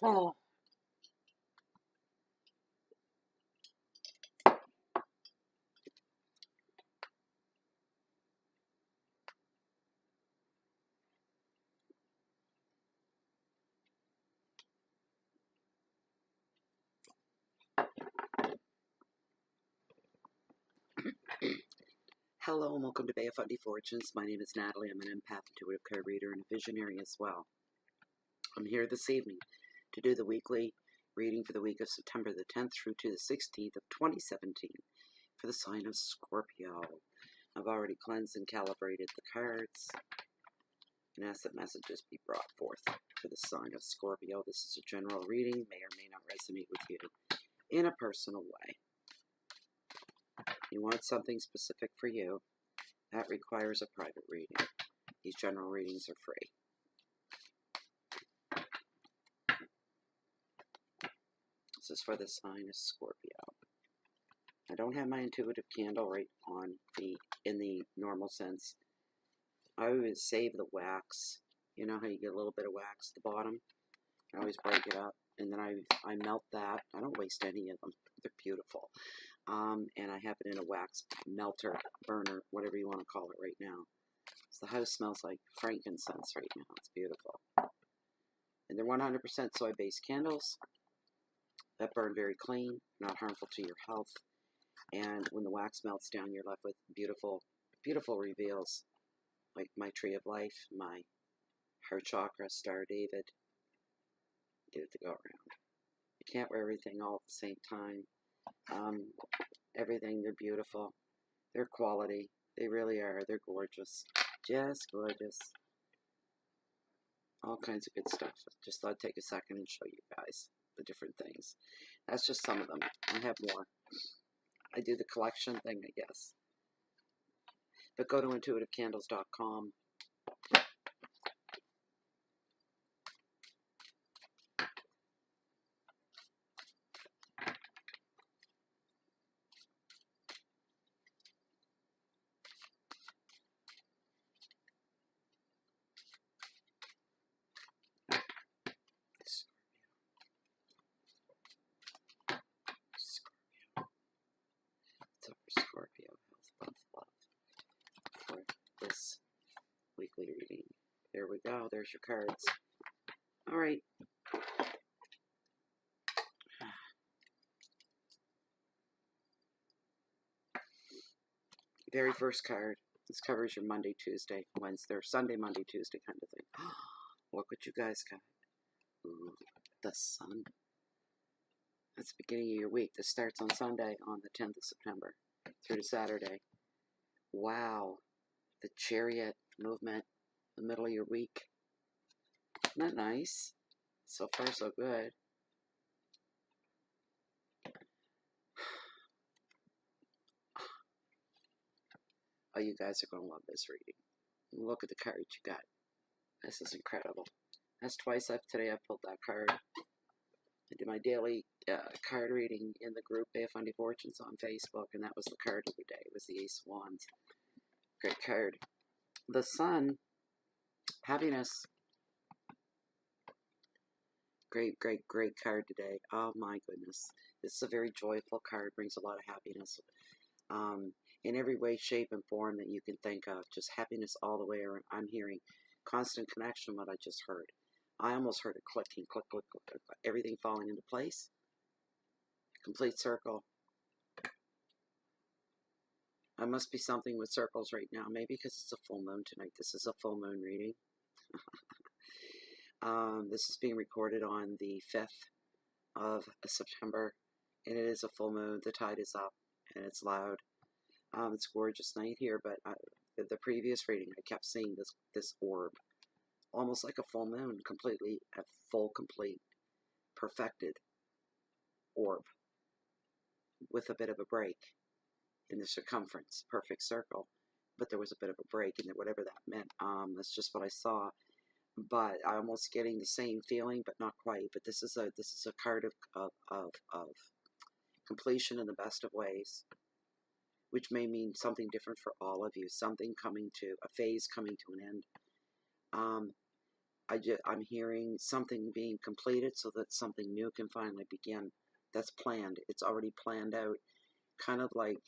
Oh. Hello and welcome to Bay of Fundy Fortunes. My name is Natalie. I'm an empath, intuitive card reader, and a visionary as well. I'm here this evening to do the weekly reading for the week of September the 10th through to the 16th of 2017 for the sign of Scorpio. I've already cleansed and calibrated the cards and asked that messages be brought forth for the sign of Scorpio. This is a general reading, may or may not resonate with you in a personal way. You want something specific for you, that requires a private reading. These general readings are free. This is for the sign of Scorpio. I don't have my intuitive candle right on in the normal sense. I always save the wax. You know how you get a little bit of wax at the bottom? I always break it up, and then I melt that. I don't waste any of them. They're beautiful. And I have it in a wax melter, burner, whatever you want to call it right now. So the house smells like frankincense right now. It's beautiful. And they're 100% soy-based candles that burn very clean, not harmful to your health. And when the wax melts down, you're left with beautiful, beautiful reveals, like my tree of life, my heart chakra, Star David. Give it to go around. You can't wear everything all at the same time. Everything, they're beautiful. They're quality. They really are. They're gorgeous. Just gorgeous. All kinds of good stuff. Just thought I'd take a second and show you guys the different things. That's just some of them. I have more. I do the collection thing, I guess. But go to intuitivecandles.com. Scorpio health, love for this weekly reading. There we go. There's your cards. All right. Very first card. This covers your Monday, Tuesday, Wednesday, or Sunday, Monday, Tuesday kind of thing. Look what you guys got. Ooh, the sun. That's the beginning of your week. This starts on Sunday, on the 10th of September, through to Saturday. Wow. The Chariot movement, the middle of your week. Isn't that nice? So far, so good. Oh, you guys are going to love this reading. Look at the cards you got. This is incredible. That's twice today I've pulled that card. I do my daily card reading in the group Bay of Fundy Fortunes on Facebook, and that was the card of the day. It was the Ace of Wands. Great card. The Sun. Happiness. Great, great, great card today. Oh my goodness. This is a very joyful card. Brings a lot of happiness. In every way, shape, and form that you can think of. Just happiness all the way around. I'm hearing constant connection, what I just heard. I almost heard a clicking, click, click, click, click, click. Everything falling into place. Complete circle. I must be something with circles right now. Maybe because it's a full moon tonight. This is a full moon reading. This is being recorded on the 5th of September. And it is a full moon. The tide is up. And it's loud. It's a gorgeous night here. But the previous reading, I kept seeing this orb. Almost like a full moon. Completely, a full, complete, perfected orb. With a bit of a break in the circumference. Perfect circle. But there was a bit of a break in there, whatever that meant. That's just what I saw. But I'm almost getting the same feeling, but not quite. But this is a card of completion in the best of ways, which may mean something different for all of you. Something coming to a phase coming to an end. I'm hearing something being completed so that something new can finally begin. That's planned. It's already planned out. Kind of like,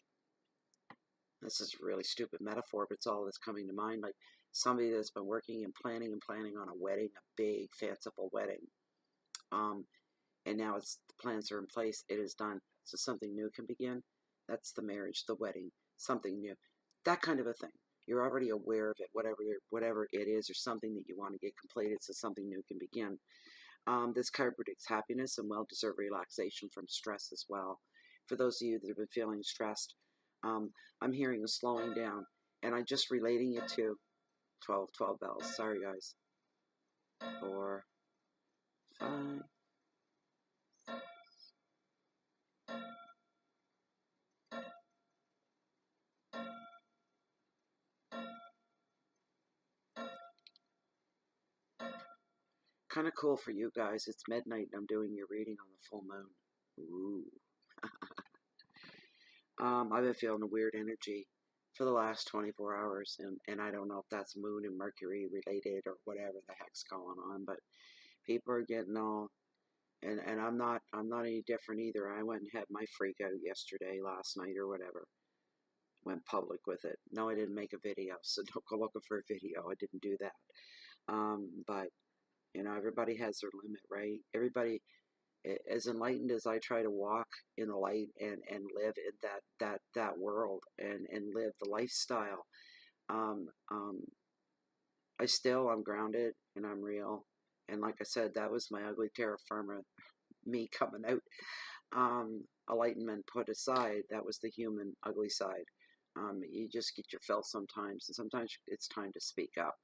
this is a really stupid metaphor, but it's all that's coming to mind. Like somebody that's been working and planning on a wedding, a big, fanciful wedding. And now the plans are in place. It is done. So something new can begin. That's the marriage, the wedding, something new. That kind of a thing. You're already aware of it, whatever it is, or something that you want to get completed so something new can begin. This card predicts happiness and well-deserved relaxation from stress as well. For those of you that have been feeling stressed, I'm hearing a slowing down, and I'm just relating it to 12 bells. Sorry, guys. 4, 5. Kind of cool for you guys. It's midnight and I'm doing your reading on the full moon. Ooh. I've been feeling a weird energy for the last 24 hours, and I don't know if that's moon and Mercury related or whatever the heck's going on, but people are getting all, and I'm not any different either. I went and had my freak out yesterday, last night or whatever. Went public with it. No, I didn't make a video, so don't go looking for a video. I didn't do that. But you know, everybody has their limit, right? Everybody, as enlightened as I try to walk in the light and live in that world and live the lifestyle, um, um, I'm grounded and I'm real. And like I said, that was my ugly terra firma, me coming out. Enlightenment put aside, that was the human ugly side. You just get your fill sometimes, and sometimes it's time to speak up.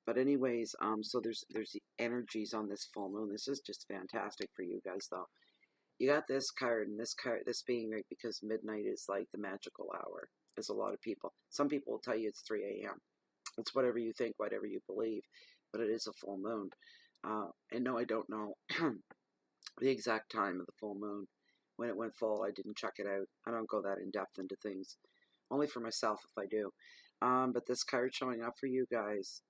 But anyways, so there's the energies on this full moon. This is just fantastic for you guys, though. You got this card, and this being right because midnight is like the magical hour. There's a lot of people. Some people will tell you it's 3 a.m. It's whatever you think, whatever you believe, but it is a full moon. And no, I don't know the exact time of the full moon. When it went full, I didn't check it out. I don't go that in depth into things. Only for myself if I do. But this card showing up for you guys.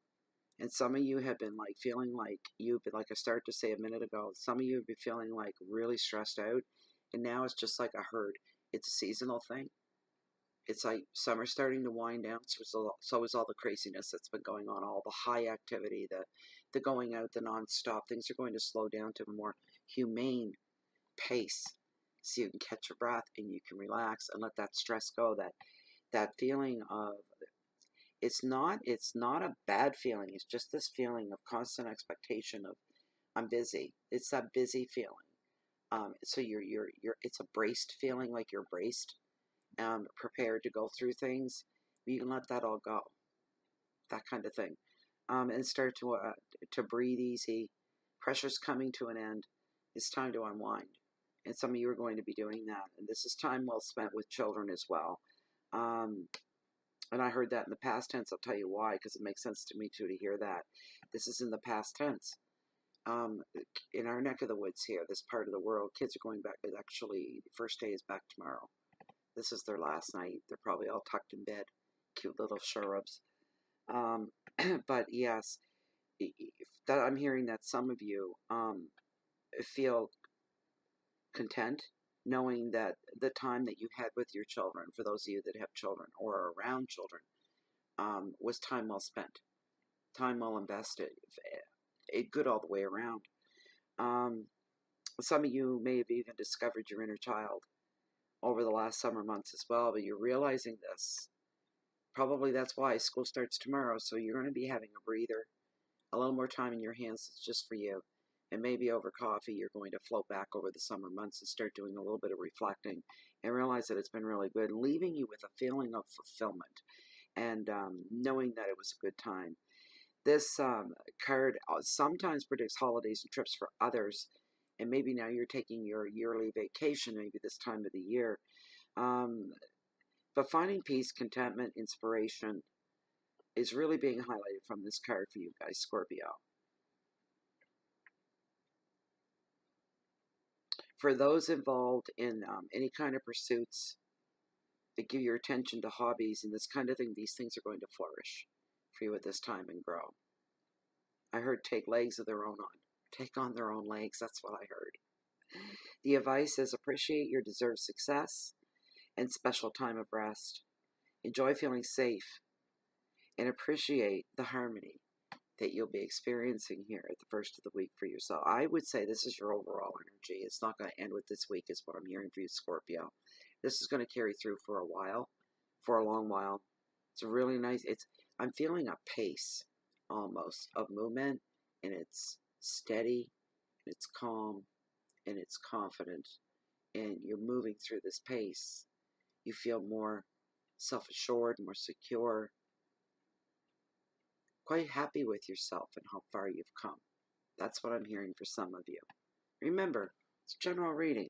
And some of you have been like feeling like you've been, like I started to say a minute ago, some of you have been feeling like really stressed out. And now it's just like a herd. It's a seasonal thing. It's like summer's starting to wind down. So is all the craziness that's been going on, all the high activity, the going out, the nonstop. Things are going to slow down to a more humane pace. So you can catch your breath and you can relax and let that stress go. That feeling of, it's not a bad feeling. It's just this feeling of constant expectation of I'm busy. It's that busy feeling. So it's a braced feeling, like you're braced, prepared to go through things. But you can let that all go. That kind of thing, and start to breathe easy. Pressure's coming to an end. It's time to unwind, and some of you are going to be doing that. And this is time well spent with children as well. And I heard that in the past tense. I'll tell you why, because it makes sense to me too to hear that. This is in the past tense. In our neck of the woods here, this part of the world, kids are going back. Actually, the first day is back tomorrow. This is their last night. They're probably all tucked in bed, cute little cherubs. But yes, that I'm hearing that some of you feel content knowing that the time that you had with your children, for those of you that have children or are around children, was time well spent, time well invested, good all the way around. Some of you may have even discovered your inner child over the last summer months as well, but you're realizing this. Probably that's why school starts tomorrow, so you're going to be having a breather, a little more time in your hands. It's just for you. And maybe over coffee, you're going to float back over the summer months and start doing a little bit of reflecting and realize that it's been really good, leaving you with a feeling of fulfillment and knowing that it was a good time. This card sometimes predicts holidays and trips for others, and maybe now you're taking your yearly vacation, maybe this time of the year. But finding peace, contentment, inspiration is really being highlighted from this card for you guys, Scorpio. For those involved in any kind of pursuits that give your attention to hobbies and this kind of thing, these things are going to flourish for you at this time and grow. I heard take legs of their own on. Take on their own legs. That's what I heard. The advice is appreciate your deserved success and special time of rest. Enjoy feeling safe and appreciate the harmony that you'll be experiencing here at the first of the week for yourself. I would say this is your overall energy. It's not going to end with this week is what I'm hearing for you, Scorpio. This is going to carry through for a while, for a long while. It's really nice. I'm feeling a pace almost of movement, and it's steady, and it's calm, and it's confident, and you're moving through this pace. You feel more self-assured, more secure, quite happy with yourself and how far you've come. That's what I'm hearing for some of you. Remember, it's general reading.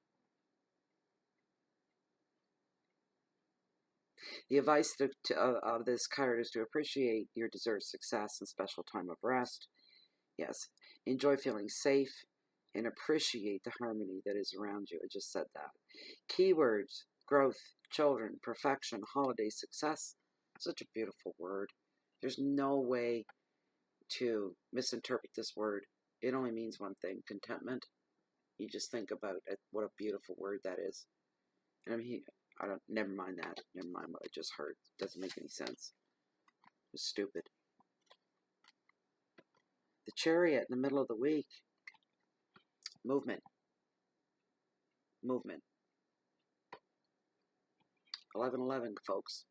The advice of this card is to appreciate your deserved success and special time of rest. Yes, enjoy feeling safe and appreciate the harmony that is around you. I just said that. Keywords: growth, children, perfection, holiday, success. Such a beautiful word. There's no way to misinterpret this word. It only means one thing: contentment. You just think about it, what a beautiful word that is. And never mind that. Never mind what I just heard. It doesn't make any sense. It's stupid. The Chariot in the middle of the week. Movement. Movement. 11:11, folks.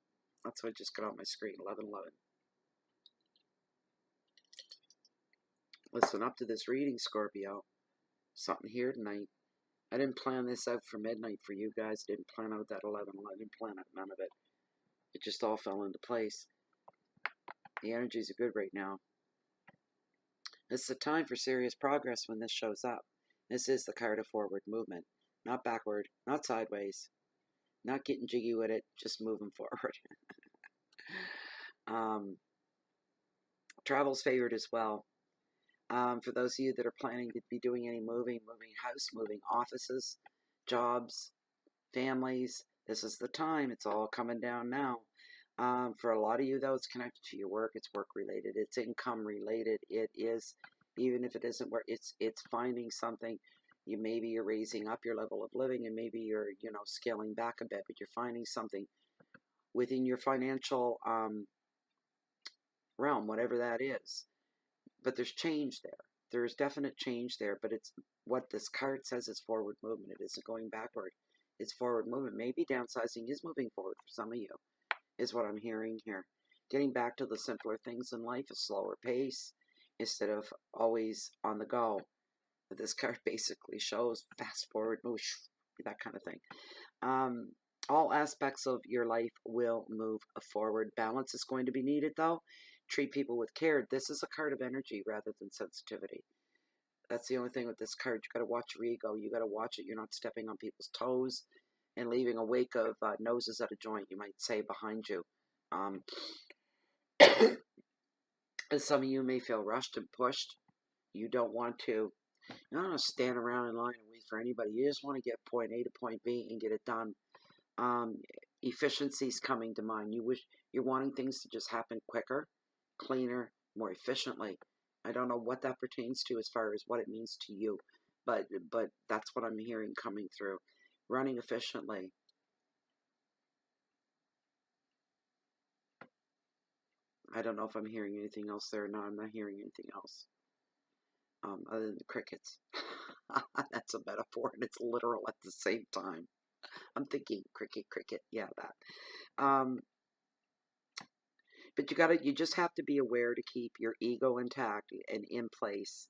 That's what I just got on my screen. 11:11. Listen up to this reading, Scorpio. Something here tonight. I didn't plan this out for midnight for you guys. Didn't plan out that 11:11. Didn't plan out none of it. It just all fell into place. The energies are good right now. It's the time for serious progress when this shows up. This is the card of forward movement. Not backward, not sideways, not getting jiggy with it, just moving forward. Travel's favored as well. For those of you that are planning to be doing any moving house, moving offices, jobs, families, this is the time. It's all coming down now. For a lot of you, though, it's connected to your work. It's work-related. It's income-related. It is, even if it isn't work, it's finding something. Maybe you're raising up your level of living, and maybe you're, scaling back a bit, but you're finding something within your financial realm, whatever that is. But there's change there. There is definite change there, but it's what this card says is forward movement. It isn't going backward. It's forward movement. Maybe downsizing is moving forward for some of you, is what I'm hearing here. Getting back to the simpler things in life, a slower pace, instead of always on the go. But this card basically shows fast forward, move, that kind of thing. All aspects of your life will move forward. Balance is going to be needed, though. Treat people with care. This is a card of energy rather than sensitivity. That's the only thing with this card. You got to watch your ego. You got to watch it. You're not stepping on people's toes and leaving a wake of noses at a joint, you might say, behind you. Some of you may feel rushed and pushed. You don't want to, stand around in line and wait for anybody. You just want to get point A to point B and get it done. Efficiency's coming to mind. You're wanting things to just happen quicker, cleaner, more efficiently. I don't know what that pertains to as far as what it means to you, but that's what I'm hearing coming through. Running efficiently. I don't know if I'm hearing anything else there. No, I'm not hearing anything else. Other than the crickets. That's a metaphor, and it's literal at the same time. I'm thinking cricket, yeah, that. But you just have to be aware to keep your ego intact and in place.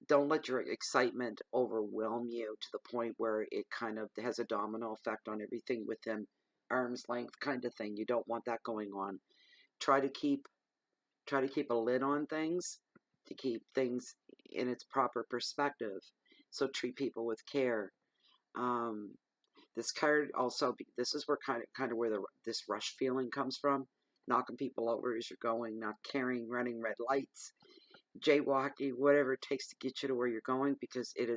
Don't let your excitement overwhelm you to the point where it kind of has a domino effect on everything within arm's length kind of thing. You don't want that going on. Try to keep a lid on things, to keep things in its proper perspective. So treat people with care. This card also, this is where kind of where this rush feeling comes from. Knocking people over as you're going, not caring, running red lights, jaywalking, whatever it takes to get you to where you're going, because it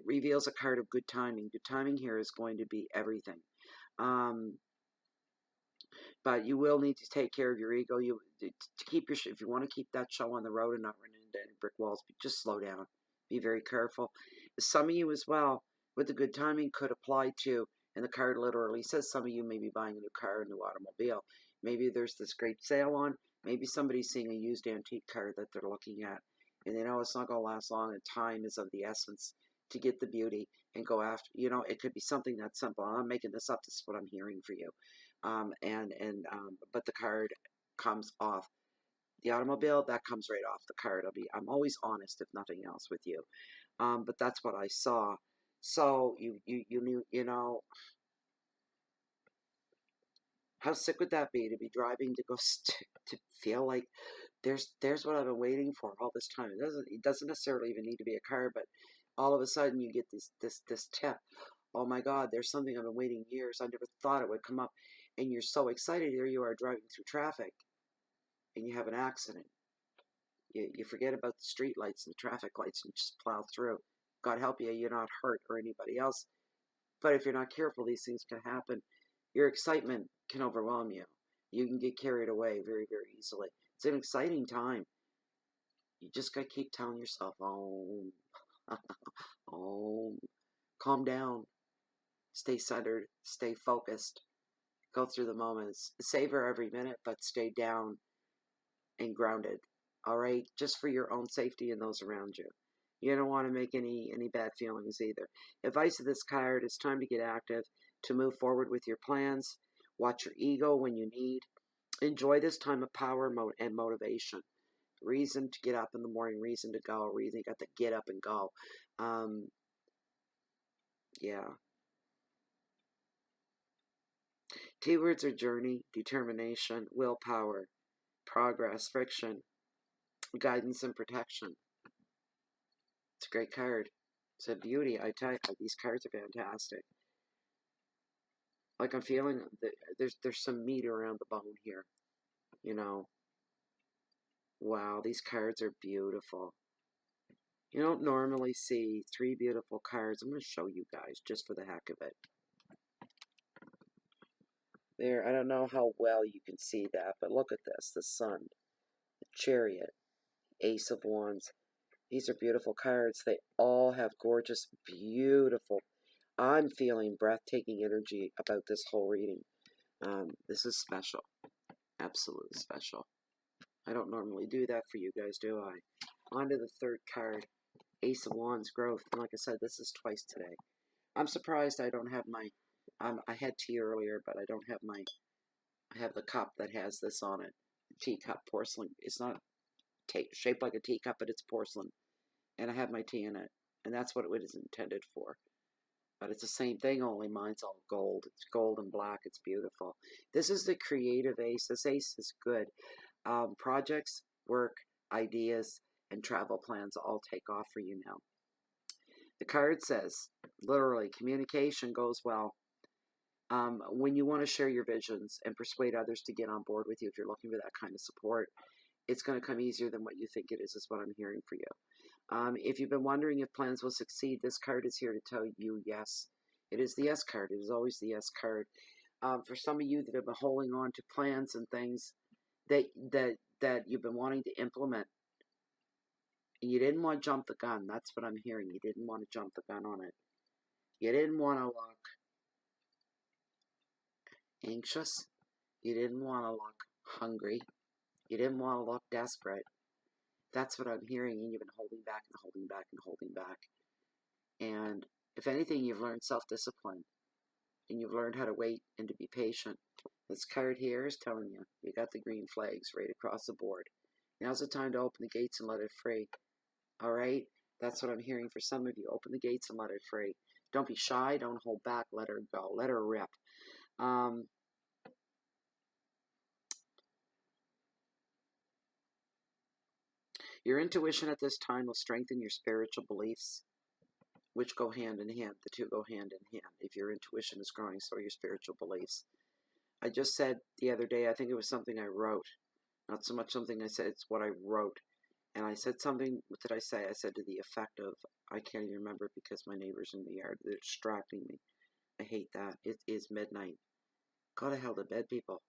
reveals a card of good timing. Good timing here is going to be everything. But you will need to take care of your ego. To keep if you want to keep that show on the road and not run into any brick walls, but just slow down. Be very careful. Some of you as well, with the good timing, could apply to, and the card literally says some of you may be buying a new car, a new automobile. Maybe there's this great sale on. Maybe somebody's seeing a used antique car that they're looking at, and they know it's not going to last long, and time is of the essence to get the beauty and go after. You know, it could be something that simple. I'm making this up. This is what I'm hearing for you. But the card comes off. The automobile, that comes right off the card. I'm always honest, if nothing else, with you. But that's what I saw. So you knew, you know, how sick would that be to be driving to go to feel like there's what I've been waiting for all this time. It doesn't necessarily even need to be a car, but all of a sudden you get this tip. Oh my God, there's something I've been waiting years. I never thought it would come up, and you're so excited. Here you are driving through traffic, and you have an accident. You forget about the street lights and the traffic lights, and you just plow through. God help you, you're not hurt or anybody else. But if you're not careful, these things can happen. Your excitement can overwhelm you. You can get carried away very, very easily. It's an exciting time. You just got to keep telling yourself, oh, oh, calm down. Stay centered. Stay focused. Go through the moments. Savor every minute, but stay down and grounded. All right? Just for your own safety and those around you. You don't want to make any bad feelings either. Advice of this card, it's time to get active, to move forward with your plans. Watch your ego when you need. Enjoy this time of power and motivation. Reason to get up in the morning, reason to go, reason you got to get up and go. Yeah. Keywords are journey, determination, willpower, progress, friction, guidance, and protection. It's a great card. It's a beauty. I tell you, these cards are fantastic. Like I'm feeling there's some meat around the bone here. You know. Wow, these cards are beautiful. You don't normally see 3 beautiful cards. I'm going to show you guys just for the heck of it. There, I don't know how well you can see that, but look at this. The Sun, the Chariot, Ace of Wands. These are beautiful cards. They all have gorgeous, beautiful. I'm feeling breathtaking energy about this whole reading. This is special. Absolutely special. I don't normally do that for you guys, do I? On to the third card. Ace of Wands, growth. And like I said, this is twice today. I'm surprised I don't have my... I had tea earlier, but I don't have my... I have the cup that has this on it. Teacup, porcelain. It's not shaped like a teacup, but it's porcelain. And I have my tea in it. And that's what it is intended for. But it's the same thing, only mine's all gold. It's gold and black. It's beautiful. This is the creative ace. This ace is good. Projects, work, ideas, and travel plans all take off for you now. The card says, literally, communication goes well. When you want to share your visions and persuade others to get on board with you, if you're looking for that kind of support, it's going to come easier than what you think it is what I'm hearing for you. If you've been wondering if plans will succeed, this card is here to tell you yes. It is the yes card. It is always the yes card. For some of you that have been holding on to plans and things that you've been wanting to implement, you didn't want to jump the gun. That's what I'm hearing. You didn't want to jump the gun on it. You didn't want to look anxious. You didn't want to look hungry. You didn't want to look desperate. That's what I'm hearing, and you've been holding back and holding back and holding back. And if anything, you've learned self-discipline, and you've learned how to wait and to be patient. This card here is telling you, you got the green flags right across the board. Now's the time to open the gates and let it free. All right? That's what I'm hearing for some of you. Open the gates and let it free. Don't be shy. Don't hold back. Let her go. Let her rip. Your intuition at this time will strengthen your spiritual beliefs, which go hand in hand. The two go hand in hand. If your intuition is growing, so are your spiritual beliefs. I just said the other day, I think it was something I wrote. Not so much something I said, it's what I wrote. And I said something, what did I say? I said to the effect of, I can't even remember because my neighbor's in the yard. They're distracting me. I hate that. It is midnight. Go to hell to bed, people.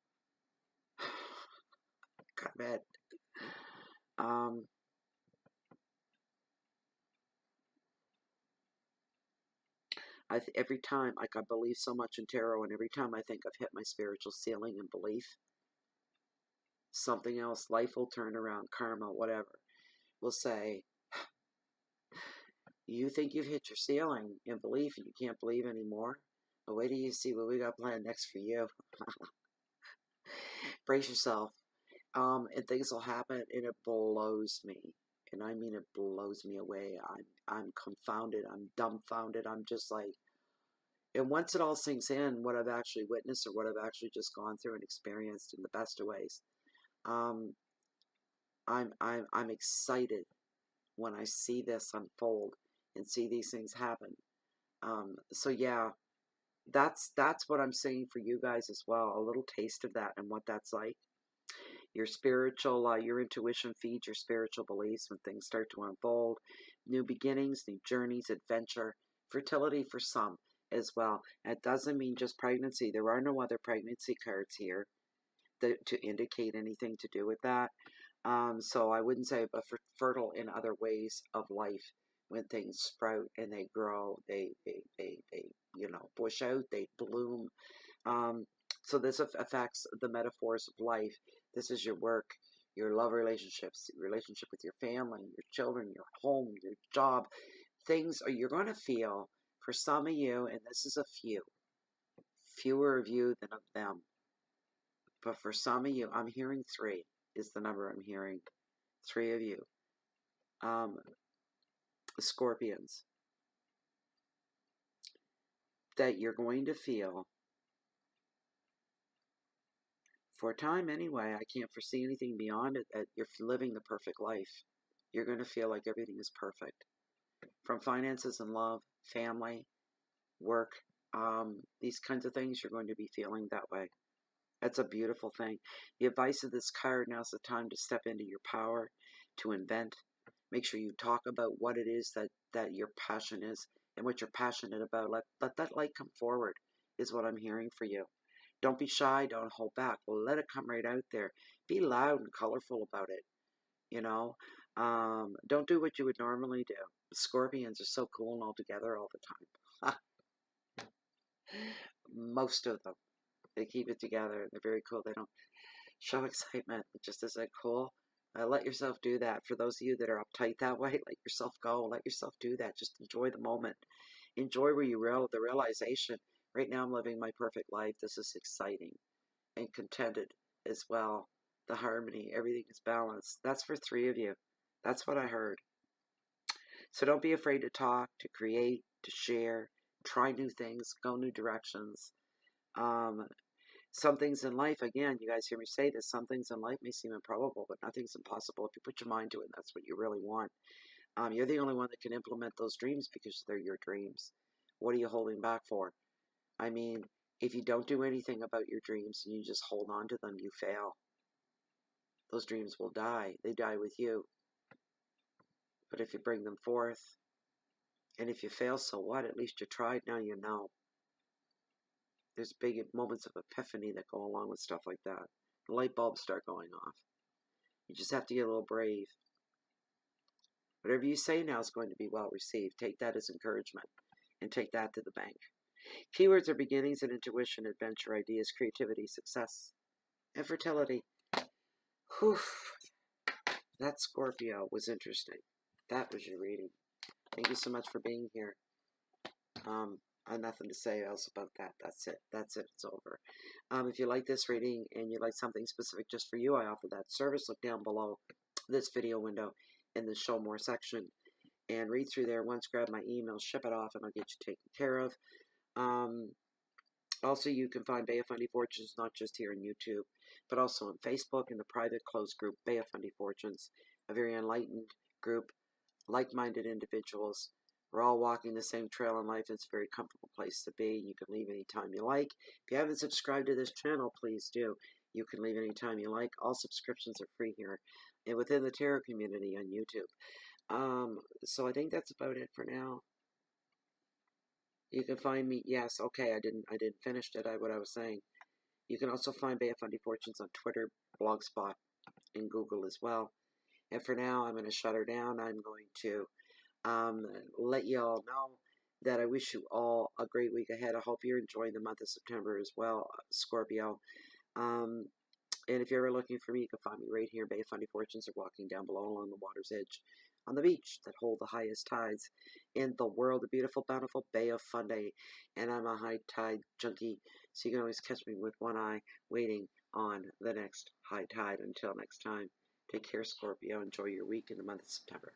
Go to bed. Every time, like I believe so much in tarot, and every time I think I've hit my spiritual ceiling in belief, something else, life will turn around, karma, whatever, will say, you think you've hit your ceiling in belief and you can't believe anymore? But wait till you see what we got planned next for you. Brace yourself. And things will happen, and it blows me. And I mean, it blows me away. I'm confounded. I'm dumbfounded. I'm just like, and once it all sinks in, what I've actually witnessed or what I've actually just gone through and experienced in the best of ways, I'm excited when I see this unfold and see these things happen. So yeah, that's what I'm saying for you guys as well. A little taste of that and what that's like. Your spiritual, your intuition feeds your spiritual beliefs when things start to unfold. New beginnings, new journeys, adventure, fertility for some as well. It doesn't mean just pregnancy. There are no other pregnancy cards here to indicate anything to do with that. So I wouldn't say, but fertile in other ways of life. When things sprout and they grow, they bush out, they bloom. So this affects the metaphors of life. This is your work, your love relationships, relationship with your family, your children, your home, your job. Things you're going to feel, for some of you, and this is a fewer of you than of them. But for some of you, I'm hearing 3 is the number I'm hearing. 3 of you. Scorpions. That you're going to feel, for a time anyway, I can't foresee anything beyond it, that you're living the perfect life. You're going to feel like everything is perfect. From finances and love, family, work, these kinds of things, you're going to be feeling that way. That's a beautiful thing. The advice of this card, now's the time to step into your power, to invent. Make sure you talk about what it is that your passion is and what you're passionate about. Let that light come forward is what I'm hearing for you. Don't be shy. Don't hold back. Let it come right out there. Be loud and colorful about it. Don't do what you would normally do. Scorpions are so cool and all together all the time. Most of them. They keep it together. They're very cool. They don't show excitement. It just isn't cool. Let yourself do that. For those of you that are uptight that way, let yourself go. Let yourself do that. Just enjoy the moment. Enjoy where you the realization. Right now I'm living my perfect life. This is exciting and contented as well. The harmony, everything is balanced. That's for 3 of you. That's what I heard. So don't be afraid to talk, to create, to share, try new things, go new directions. Some things in life, again, you guys hear me say this, some things in life may seem improbable, but nothing's impossible if you put your mind to it and that's what you really want. You're the only one that can implement those dreams because they're your dreams. What are you holding back for? I mean, if you don't do anything about your dreams and you just hold on to them, you fail. Those dreams will die. They die with you. But if you bring them forth, and if you fail, so what? At least you tried, now you know. There's big moments of epiphany that go along with stuff like that. The light bulbs start going off. You just have to get a little brave. Whatever you say now is going to be well received. Take that as encouragement and take that to the bank. Keywords are beginnings and intuition, adventure, ideas, creativity, success, and fertility. Whew. That Scorpio was interesting. That was your reading. Thank you so much for being here. I have nothing to say else about that. That's it. That's it. It's over. If you like this reading and you'd like something specific just for you, I offer that service. Look down below this video window in the Show More section and read through there. Once grab my email, ship it off, and I'll get you taken care of. Also, you can find Bay of Fundy Fortunes not just here on YouTube, but also on Facebook in the private closed group Bay of Fundy Fortunes, a very enlightened group, like-minded individuals. We're all walking the same trail in life. It's a very comfortable place to be. You can leave anytime you like. If you haven't subscribed to this channel, please do. You can leave anytime you like. All subscriptions are free here and within the tarot community on YouTube. So I think that's about it for now. You can find me. Yes, okay. I didn't finish what I was saying. You can also find Bay of Fundy Fortunes on Twitter, Blogspot, and Google as well. And for now, I'm going to shut her down. I'm going to let you all know that I wish you all a great week ahead. I hope you're enjoying the month of September as well, Scorpio. Um, and if you're ever looking for me, you can find me right here in Bay of Funny Fortunes or walking down below along the water's edge on the beach that hold the highest tides in the world, the beautiful, bountiful Bay of Fundy. And I'm a high tide junkie, so you can always catch me with one eye waiting on the next high tide. Until next time, take care, Scorpio. Enjoy your week in the month of September.